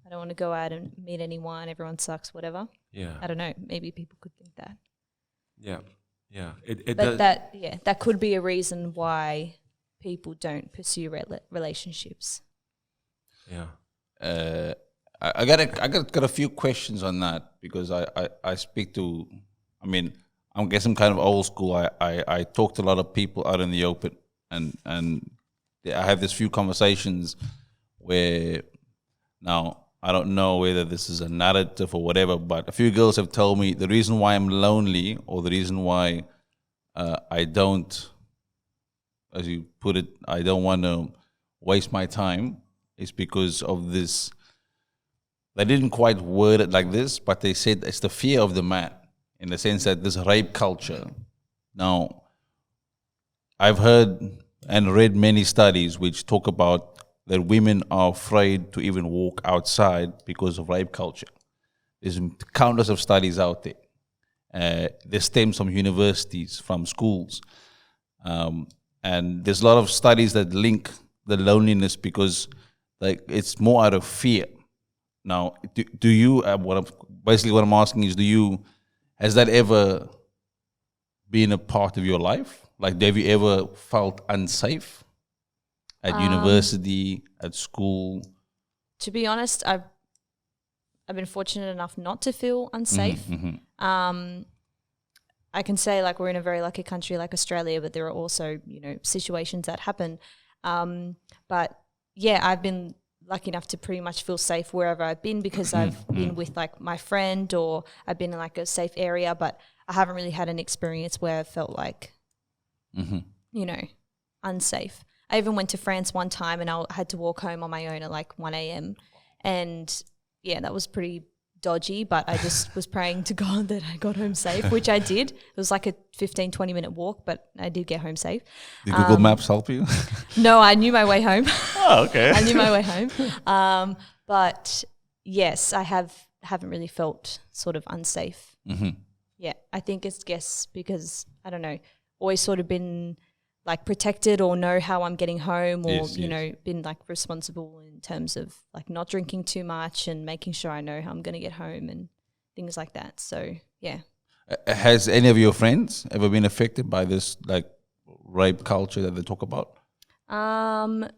to go out and meet anyone. Everyone sucks, whatever. Yeah. I don't know. Maybe people could think that. Yeah. Yeah. But that could be a reason why people don't pursue relationships. Yeah. I got a few questions on that because I speak to, I guess I'm kind of old school. I talk to a lot of people out in the open, and I have this few conversations where, now I don't know whether this is a narrative or whatever, but a few girls have told me the reason why I'm lonely, or the reason why I don't, as you put it, I don't want to waste my time, is because of this. They didn't quite word it like this, but they said it's the fear of the man, in the sense that this rape culture. Now, I've heard and read many studies which talk about that women are afraid to even walk outside because of rape culture. There's countless of studies out there. This stems from universities, from schools. And there's a lot of studies that link the loneliness because it's more out of fear. Now, do you, what I'm asking is, has that ever been a part of your life? Like, have you ever felt unsafe at university, at school? To be honest, I've been fortunate enough not to feel unsafe. Mm-hmm. I I can say like we're in a very lucky country like Australia, but there are also, situations that happen. But yeah, I've been lucky enough to pretty much feel safe wherever I've been because I've been with like my friend or I've been in like a safe area, but I haven't really had an experience where I felt like, unsafe. I even went to France one time and I had to walk home on my own at like 1 a.m. And yeah, that was pretty dodgy, but I just was praying to God that I got home safe, which I did. It was like a 15-20 minute walk, but I did get home safe. Did Google Maps help you? No, I knew my way home. Oh, okay. I knew my way home. But yes, I haven't really felt sort of unsafe. Yeah, I think it's because, I don't know, always sort of been like protected or know how I'm getting home or, been like responsible in terms of like not drinking too much and making sure I know how I'm going to get home and things like that. So, yeah. Has any of your friends ever been affected by this like rape culture that they talk about? No,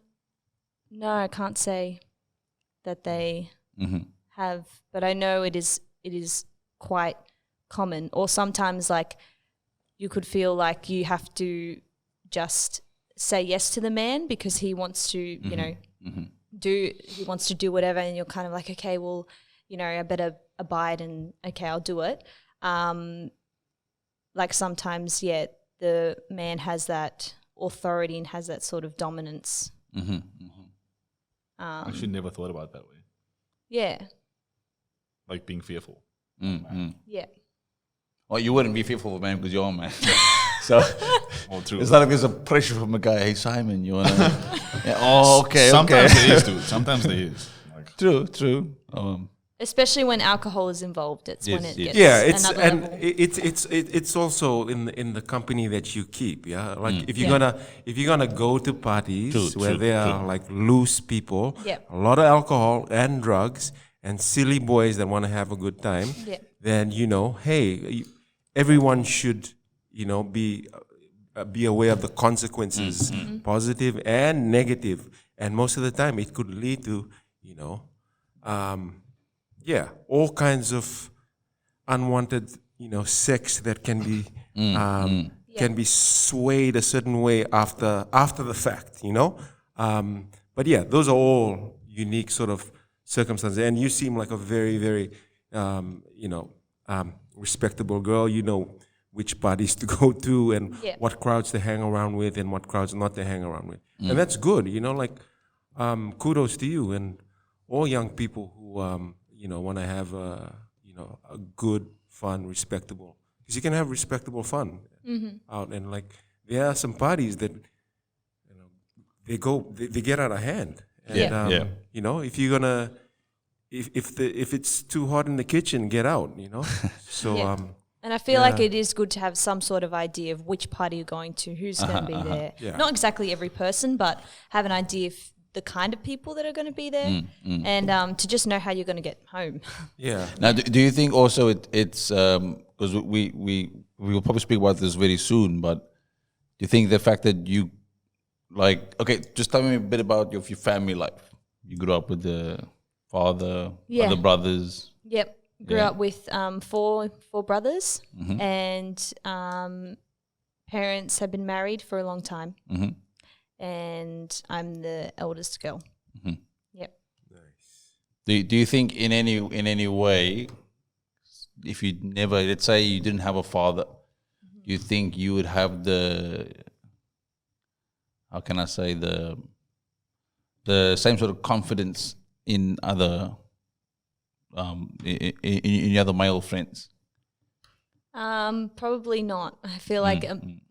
I can't say that they have, but I know it is quite common. Or sometimes like you could feel like you have to just say yes to the man because he wants to, he wants to do whatever, and you're kind of like, okay, well, I better abide and okay, I'll do it. Like sometimes, yeah, the man has that authority and has that sort of dominance. I actually never thought about it that way. Yeah. Like being fearful. Yeah. Well, you wouldn't be fearful of a man because you're a man. So All true. it's not like there's a pressure from a guy. Hey, Simon, you wanna? Yeah, oh, okay, Sometimes okay. there is, dude. Sometimes there is. Like, True. Especially when alcohol is involved, it's when Yes, it yes. gets Yeah, it's another and level. it's also in the company that you keep. Yeah, like if you're Yeah. gonna go to parties True, where true, there are like loose people, Yep. a lot of alcohol and drugs, and silly boys that want to have a good time, Yep. then hey, everyone should be aware of the consequences, positive and negative, and most of the time it could lead to all kinds of unwanted, sex that can be can be swayed a certain way after the fact, But yeah, those are all unique sort of circumstances, and you seem like a very, very, respectable girl. You know which parties to go to and Yeah. what crowds to hang around with and what crowds not to hang around with, and that's good. Kudos to you and all young people who want to have a good, fun, respectable. Because you can have respectable fun out, and like there are some parties that they get out of hand. And, Yeah. if you're gonna if it's too hot in the kitchen, get out. So Yeah. And I feel like it is good to have some sort of idea of which party you're going to, who's going to be there. Yeah. Not exactly every person, but have an idea of the kind of people that are going to be there, and to just know how you're going to get home. yeah. Now, do you think also it's because we will probably speak about this very soon, but do you think the fact that you just tell me a bit about your family life. You grew up with the father, Yeah. other brothers. Yep. Grew Yeah. up with four brothers, and parents have been married for a long time, and I'm the eldest girl. Yep. Do you think in any way, if you never, let's say you didn't have a father, do you think you would have how can I say, the same sort of confidence in other in your other male friends? Probably not. I feel like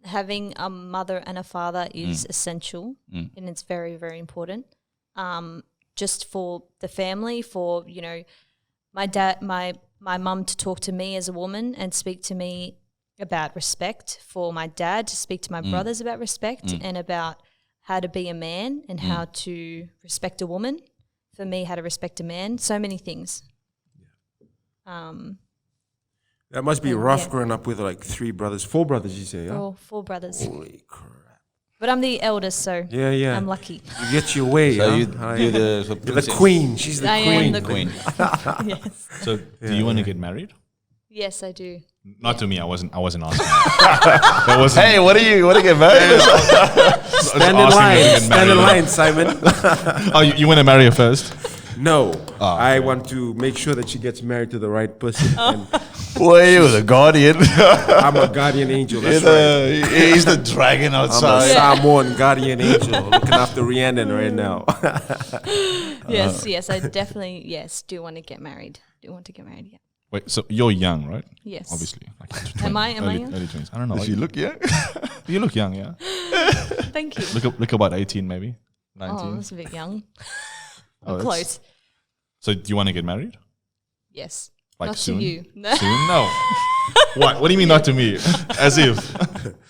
having a mother and a father is essential, and it's very, very important. Just for the family, for my dad, my mum to talk to me as a woman and speak to me about respect. For my dad to speak to my brothers about respect and about how to be a man and how to respect a woman. For me, how to respect a man. So many things. That must be rough yeah. growing up with like four brothers. You say, yeah. Four brothers. Holy crap! But I'm the eldest, so Yeah. I'm lucky. You get your way. So huh? you're the You're the princess. queen. She's the I queen. am the Queen. yes. so do you want to get married? Yes, I do. Not to me. I wasn't asking. That wasn't. Hey, what are you? Want to get married? Stand in line, Simon. Oh, you want to marry her first? No, I want to make sure that she gets married to the right person. And What are you, the guardian? I'm a guardian angel. That's right. He's the dragon I'm a outside. Samoan guardian angel looking after Rhiannon right now. Yes, I definitely do want to get married. Yeah. Wait, so you're young, right? Yes. Obviously. Like Am I early, young? Early 20s. I don't know. Does she look young? You look young, yeah. Thank you. Look about 18 maybe. 19. Oh, that's a bit young. Oh, that's- Close. So do you want to get married? Yes. Like Not soon? to you. No. Soon? No. What? What do you mean not to me? As if.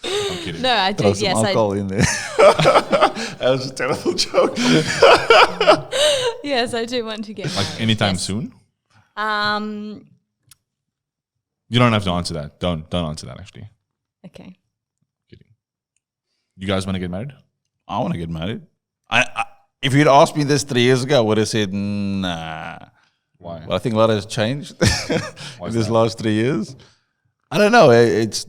I'm kidding. No, I do. Throw some Yes, alcohol in there. That was a terrible joke. yes, I do want to get married. Like anytime yes. soon? Um. You don't have to answer that. Don't answer that actually. Okay. Kidding. You guys want to get married? I want to get married. If you'd asked me this 3 years ago, I would have said, nah. Why? Well, I think a lot has changed in Why's this that? last 3 years. I don't know. It's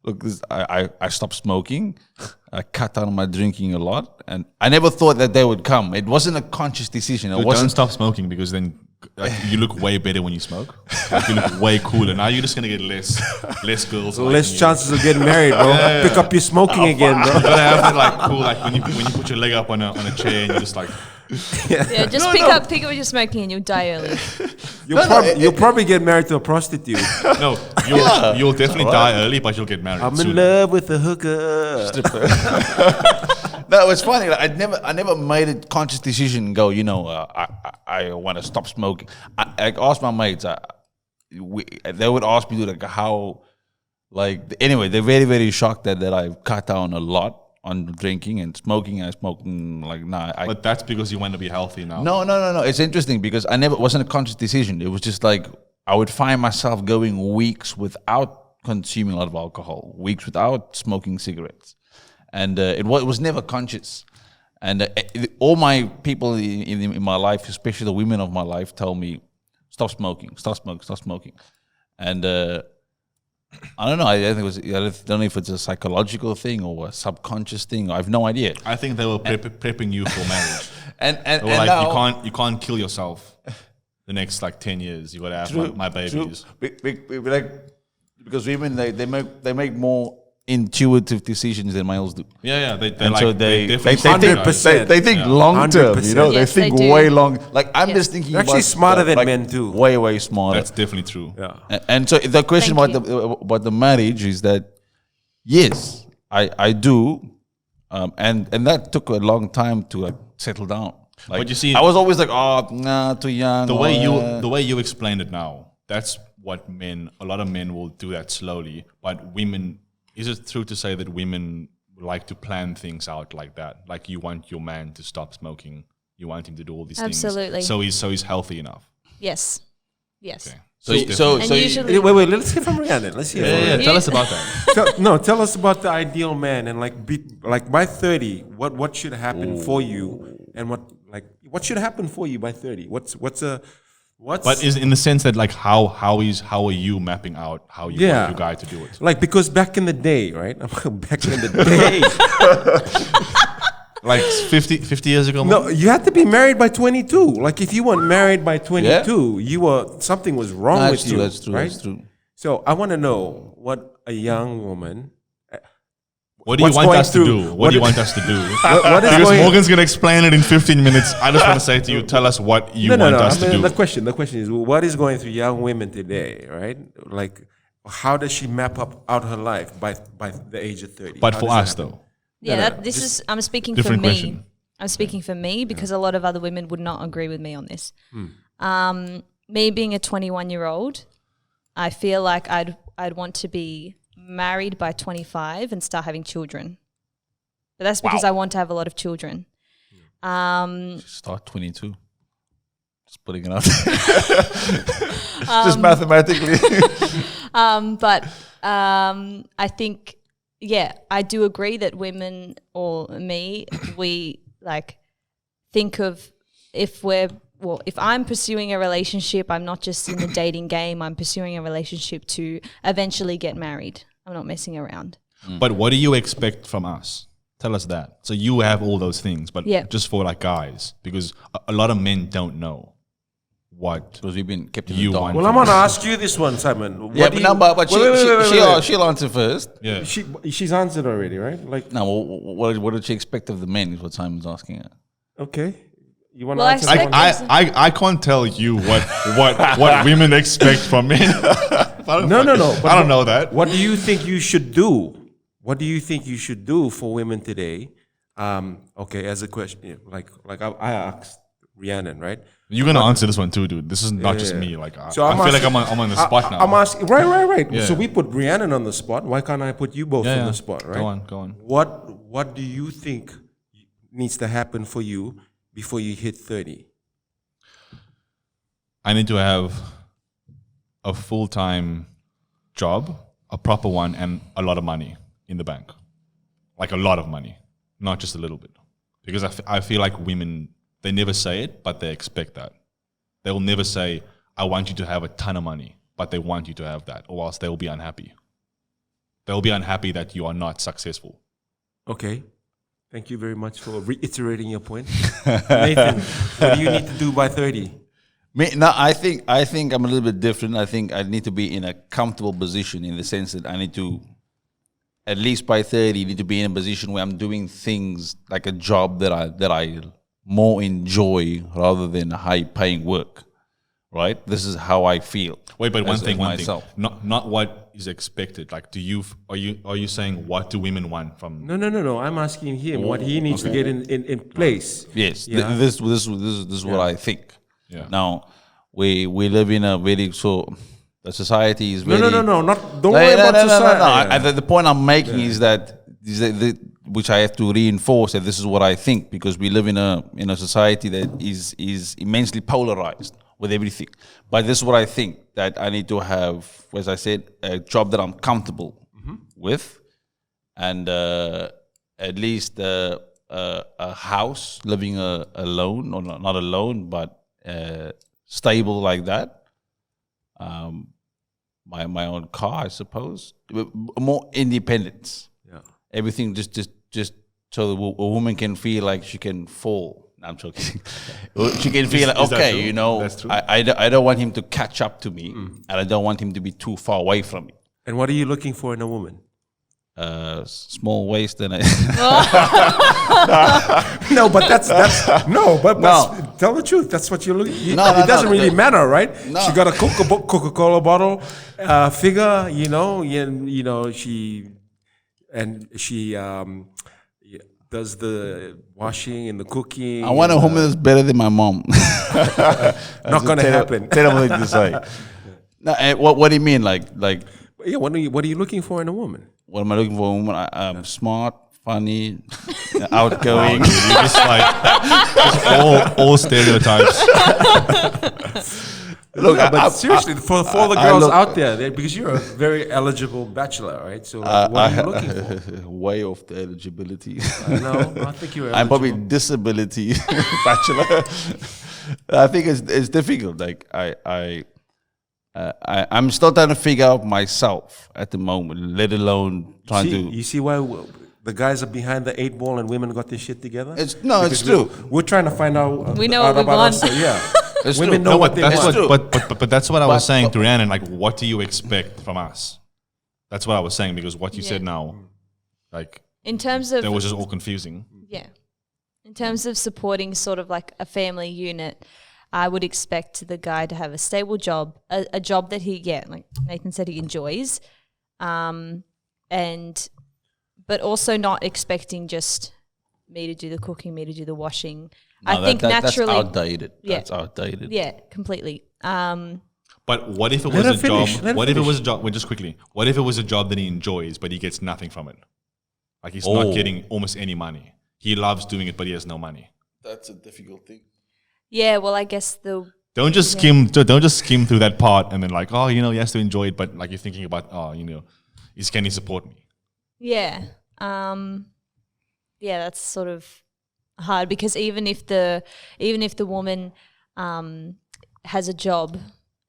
look. I stopped smoking. I cut down on my drinking a lot, and I never thought that they would come. It wasn't a conscious decision. It Dude, don't wasn't. stop smoking because then like, you look way better when you smoke. Like, you look way cooler. Now you're just gonna get less girls. liking Less you. chances of getting married, bro. Pick up your smoking again, bro. You gotta have that like cool, like when you put your leg up on a chair and you're just like, Yeah, just pick up what you're smoking and you'll die early. You'll probably get married to a prostitute. no, you'll definitely die early, but you'll get married. I'm in sooner. love with a hooker. No, it's funny. Like, I never made a conscious decision and go, I want to stop smoking. I asked my mates. They would ask me like how, like anyway, they're very very shocked that I've cut down a lot on drinking and smoking. I smoke like But that's because you want to be healthy now. No. It's interesting because it wasn't a conscious decision. It was just like I would find myself going weeks without consuming a lot of alcohol, weeks without smoking cigarettes. And it was never conscious. And all my people in my life, especially the women of my life, tell me, stop smoking. And I don't know. I think I don't know if it's a psychological thing or a subconscious thing. I have no idea. I think they were prepping you for marriage. And They were and like, now, you can't kill yourself the next like 10 years. You gotta have my babies. Because women they make more intuitive decisions than males do. Yeah. They And like so they they definitely think 100%. they think Yeah. long term. You know, 100%. they Yes, think they do. way long. Like I'm Yes. just thinking They're actually about smarter stuff, than like, men too. Way smarter. That's definitely true. Yeah. And so the question Thank about the marriage is that yes, I do, and that took a long time to settle down. Like, But you see- I was always like, oh, nah, too young. The way you explained it now, that's what a lot of men will do that slowly. But women, is it true to say that women like to plan things out like that? Like you want your man to stop smoking, you want him to do all these Absolutely. things. So he's healthy enough. Yes. Okay. So it's so definitely- And so usually, Wait, let's hear from Rhiannon. Let's hear from Rhiannon. Tell us about that. Tell us about the ideal man and like by 30, what should happen for you and what should happen for you by 30? What's But is in the sense that like how are you mapping out how you want your guy to do it? like because back in the day, right? Back in the day. Like 50 years ago? No, you had to be married by 22. Like if you weren't married by 22, something was wrong That's with true. you. That's true. Right? That's true. So I want to know what a young woman. What do you What's want going us to through- do? what What do you i- want us to do? What is Because going? Morgan's gonna explain it in 15 minutes. I just want to say to you, tell us what you want us to do. The question is, what is going through young women today, right? Like, how does she map out her life by the age of 30? But How for does that us happen? though, yeah, no, this is, I'm speaking for different me. question. I'm speaking for me because a lot of other women would not agree with me on this. Hmm. Me being a 21-year-old, I feel like I'd want to be married by 25 and start having children. But that's because I want to have a lot of children. Start 22. Just putting it out. Just mathematically. But I think, I do agree that women or me, we like think of if we're well, if I'm pursuing a relationship, I'm not just in the dating game. I'm pursuing a relationship to eventually get married. I'm not messing around. But what do you expect from us? Tell us that. So you have all those things, but Yeah. just for like guys, because a lot of men don't know what Because we've been kept in You the dark. want- Well, I'm gonna ask you this one, Simon. What Yeah, do but, you- no, but wait, wait, wait. she'll answer first. yeah. She's answered already, right? Like, No, what did she expect of the men is what Simon's asking her. okay, you want Well, I to answer that expect- one? I can't tell you what women expect from men. No. I don't know that. What do you think you should do? What do you think you should do for women today? Okay, as a question, like I asked Rhiannon, right? You're gonna answer this one too, dude. This is not just me. Like I So feel I'm like asking- I'm on the spot now. I'm asking, right. Yeah. So we put Rhiannon on the spot. Why can't I put you both Yeah, on yeah. the spot, right? Go on. What do you think needs to happen for you before you hit 30? I need to have a full-time job, a proper one, and a lot of money in the bank. Like a lot of money, not just a little bit. Because I feel like women, they never say it, but they expect that. They will never say, I want you to have a ton of money, but they want you to have that, or else they will be unhappy. They will be unhappy that you are not successful. Okay. Thank you very much for reiterating your point. Nathan, what do you need to do by 30? No, I think I'm a little bit different. I think I need to be in a comfortable position in the sense that I need to, at least by 30, need to be in a position where I'm doing things like a job that I more enjoy rather than high-paying work. Right? This is how I feel. Wait, but one as thing. myself. Not what is expected. Like, are you saying what do women want from? No. I'm asking him what he needs to get in place. Yes, Yeah. this is what I think. Yeah. Now, we live in a very the society is very No. Don't worry about society. No. The point I'm making is that which I have to reinforce that this is what I think because we live in a society that is immensely polarized with everything. But this is what I think that I need to have, as I said, a job that I'm comfortable with, and at least a house, living alone or not alone, but stable like that. My own car, I suppose. More independence. Yeah. Everything just so that a woman can feel like she can fall. No, I'm joking. She can feel like, is that okay, true? you know, That's true. I don't want him to catch up to me, and I don't want him to be too far away from me. And what are you looking for in a woman? Small waist and No, but that's no. But tell the truth. That's what you're looking. No, it doesn't really no. matter, right? No. She got a Coca-Cola bottle, figure. She does the washing and the cooking. I want a woman that's better than my mom. Not gonna happen. Terrible thing to say. No, what do you mean? Like, Yeah, what are you looking for in a woman? what am I looking for? A woman? I'm smart, funny, outgoing. You just just all stereotypes. Look, But seriously, for the I girls look- out there, because you're a very eligible bachelor, right? So like, what are you looking for? way off the eligibility. No, I think you're. I'm probably eligible. disability bachelor. I think it's difficult. Like I'm still trying to figure out myself at the moment, let alone trying You see why the guys are behind the 8 ball and women got this shit together? It's Because true. We're trying to find out. We know what we about want. us, yeah, It's women true. know No, what but they that's want. what, but that's what I was But- saying to Rhiannon. Like, what do you expect from us? That's what I was saying because what you said now, like, In terms of that was just all confusing. Yeah. In terms of supporting sort of like a family unit, I would expect the guy to have a stable job, a job that like Nathan said, he enjoys, but also not expecting just me to do the cooking, me to do the washing. I think naturally, that's outdated. Yeah. That's outdated. yeah, completely. But what if it Let was a her finish, job? let her What if it finish. was a job? Wait, just quickly. What if it was a job that he enjoys, but he gets nothing from it? Like he's not getting almost any money. He loves doing it, but he has no money. That's a difficult thing. Yeah, well, I guess Don't just skim. Don't just skim through that part and then like, oh, he has to enjoy it, but like you're thinking about, can he support me? yeah, that's sort of hard because even if the woman has a job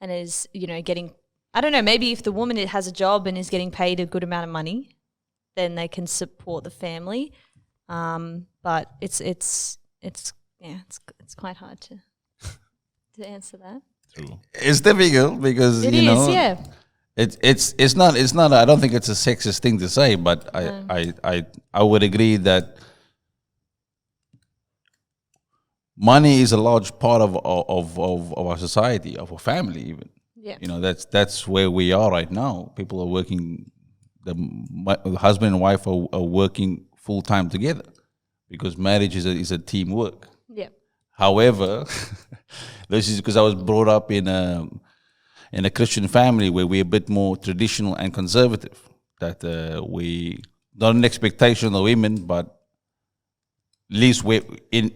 and is, getting, I don't know, maybe if the woman has a job and is getting paid a good amount of money, then they can support the family. But it's quite hard to answer that. True. It's difficult because It is, yeah. It's not. I don't think it's a sexist thing to say, but I would agree that money is a large part of our society, of our family, even. Yeah. That's where we are right now. People are working. The husband and wife are working full time together because marriage is a teamwork. Yeah. However, this is because I was brought up in a Christian family where we're a bit more traditional and conservative. That we not an expectation of the women, but at least we in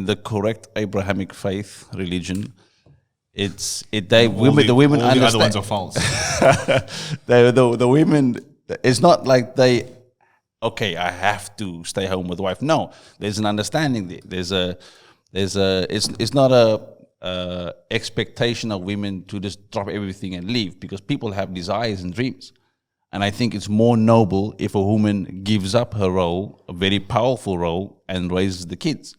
the correct Abrahamic faith religion. The women all understand. the other ones are false. the women, it's not like they, okay, I have to stay home with the wife. No, there's an understanding there. It's not a expectation of women to just drop everything and leave, because people have desires and dreams. And I think it's more noble if a woman gives up her role, a very powerful role, and raises the kids.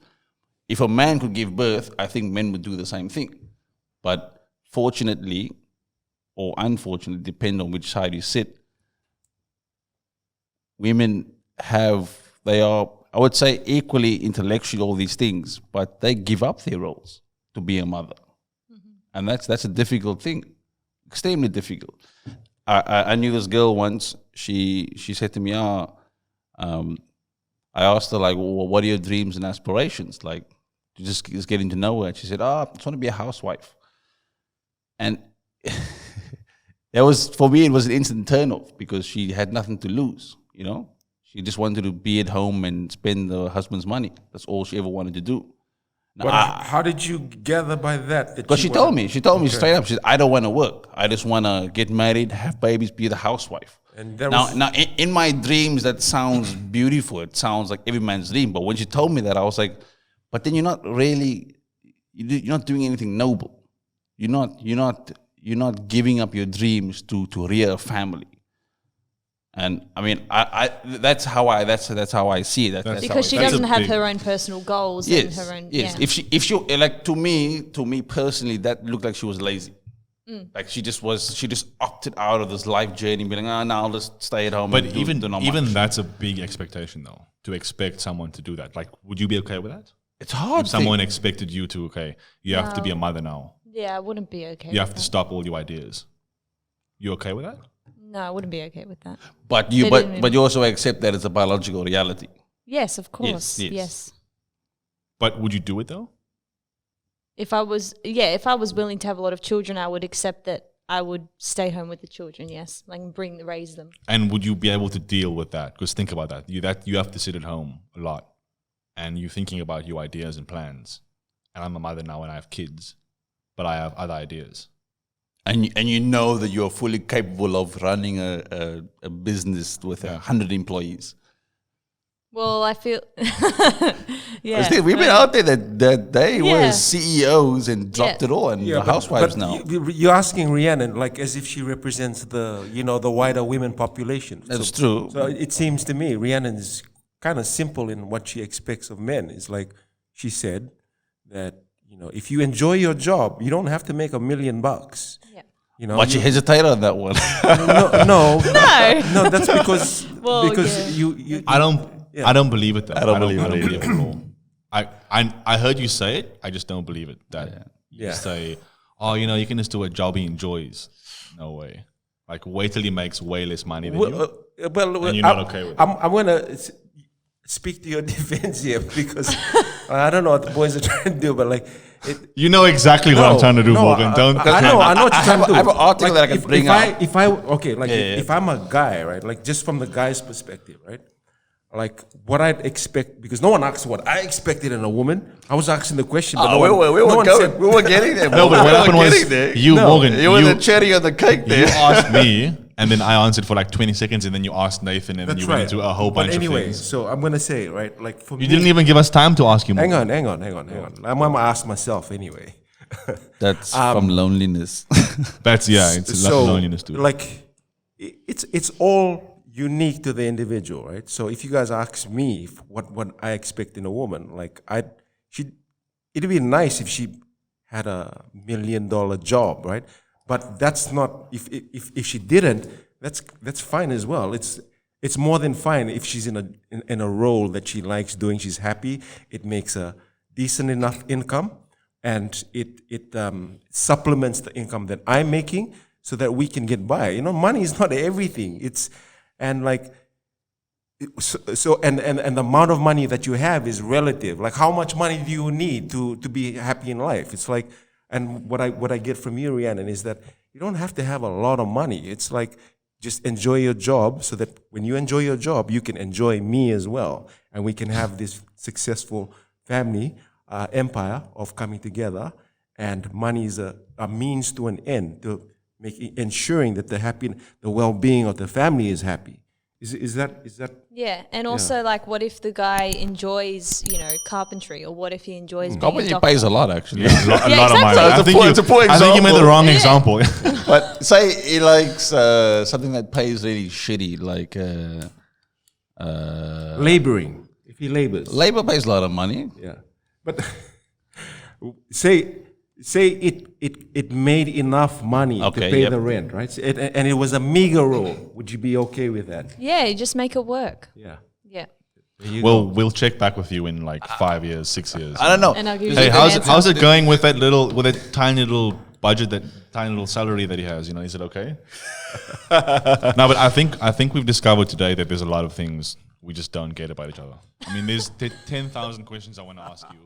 If a man could give birth, I think men would do the same thing. But fortunately, or unfortunately, depending on which side you sit, women they are, I would say, equally intellectual, all these things, but they give up their roles to be a mother. Mm-hmm. And that's a difficult thing, extremely difficult. I knew this girl once, she said to me, I asked her, like, well, what are your dreams and aspirations? Like, just getting to know her. And she said, I just want to be a housewife. And for me, it was an instant turn off because she had nothing to lose, She just wanted to be at home and spend her husband's money. That's all she ever wanted to do. But how did you gather by that? Because she told me straight up, she said, I don't want to work. I just want to get married, have babies, be the housewife. And now, in my dreams, that sounds beautiful. It sounds like every man's dream. But when she told me that, I was like, but then you're not doing anything noble. You're not giving up your dreams to rear a family. And I mean, that's how I see it. That's because she doesn't have her own personal goals and her own. Yes. Yeah. If she like to me personally, that looked like she was lazy. Like she just opted out of this life journey, being like, no, I'll just stay at home. But and even do not much. that's a big expectation, though, to expect someone to do that. Like, would you be okay with that? It's hard. If someone expected you to, you have to be a mother now. Yeah, I wouldn't be okay. You have to stop all your ideas. You okay with that? No, I wouldn't be okay with that. But you also accept that it's a biological reality. Yes, of course. Yes. But would you do it though? If I was willing to have a lot of children, I would accept that I would stay home with the children. Yes, like raise them. And would you be able to deal with that? Because think about that. You have to sit at home a lot, and you're thinking about your ideas and plans. And I'm a mother now, and I have kids, but I have other ideas. And you know that you're fully capable of running a business with 100 employees. Well, I feel, We've been out there that they were CEOs and dropped it all, and housewives now. You're asking Rhiannon like as if she represents the wider women population. That's true. So it seems to me Rhiannon is kind of simple in what she expects of men. It's like she said that if you enjoy your job, you don't have to make $1 million. Yeah. But you hesitate on that one. No. That's because you. I don't believe it though. I don't believe it at all. I heard you say it. I just don't believe it. You say, you can just do a job he enjoys. No way. Like wait till he makes way less money than you. And you're not okay with it. I'm gonna speak to your defense here because I don't know what the boys are trying to do, but like. You know exactly what I'm trying to do, Morgan. I know what you're trying to do. I have an article that I can bring up. If I'm a guy, right, like just from the guy's perspective, right, like what I'd expect, because no one asked what I expected in a woman. I was asking the question, but we were getting there. No, but what happened was Morgan, you were the cherry on the cake there. You asked me, and then I answered for like 20 seconds, and then you asked Nathan, and then That's you went into a whole bunch But anyway, of things. so I'm gonna say, right, like for me, You didn't even give us time to ask you more. hang on. I'm gonna ask myself anyway. That's from loneliness. That's it's loneliness too. Like, it's all unique to the individual, right? So if you guys ask me what I expect in a woman, like it'd be nice if she had $1 million job, right? But that's not if she didn't, that's fine as well. It's more than fine if she's in a role that she likes doing. She's happy. It makes a decent enough income, and it supplements the income that I'm making, so that we can get by. You know, money is not everything. And the amount of money that you have is relative. Like, how much money do you need to be happy in life? It's like, and what I get from you, Rhiannon, is that you don't have to have a lot of money. It's like, just enjoy your job, so that when you enjoy your job, you can enjoy me as well, and we can have this successful family empire of coming together. And money is a means to an end, to ensuring that the well-being of the family is happy. Is that? Yeah, and also like, what if the guy enjoys, carpentry, or what if he enjoys being a Company doctor? pays a lot, actually. A lot Yeah, of money. exactly. It's a poor I think you made the example. wrong example. But say he likes something that pays really shitty, like Laboring. If he labors. labor pays a lot of money. Yeah. But say it made enough money to Okay, pay yep. the rent, right? And it was a meager role. Would you be okay with that? Yeah, you just make it work. Yeah. Yeah. We'll check back with you in like 5 years, 6 years. I don't know. And I'll give you Hey, a good how's answer. it going with that tiny little budget, that tiny little salary that he has? Is it okay? No, but I think we've discovered today that there's a lot of things we just don't get about each other. I mean, there's 10,000 questions I want to ask you.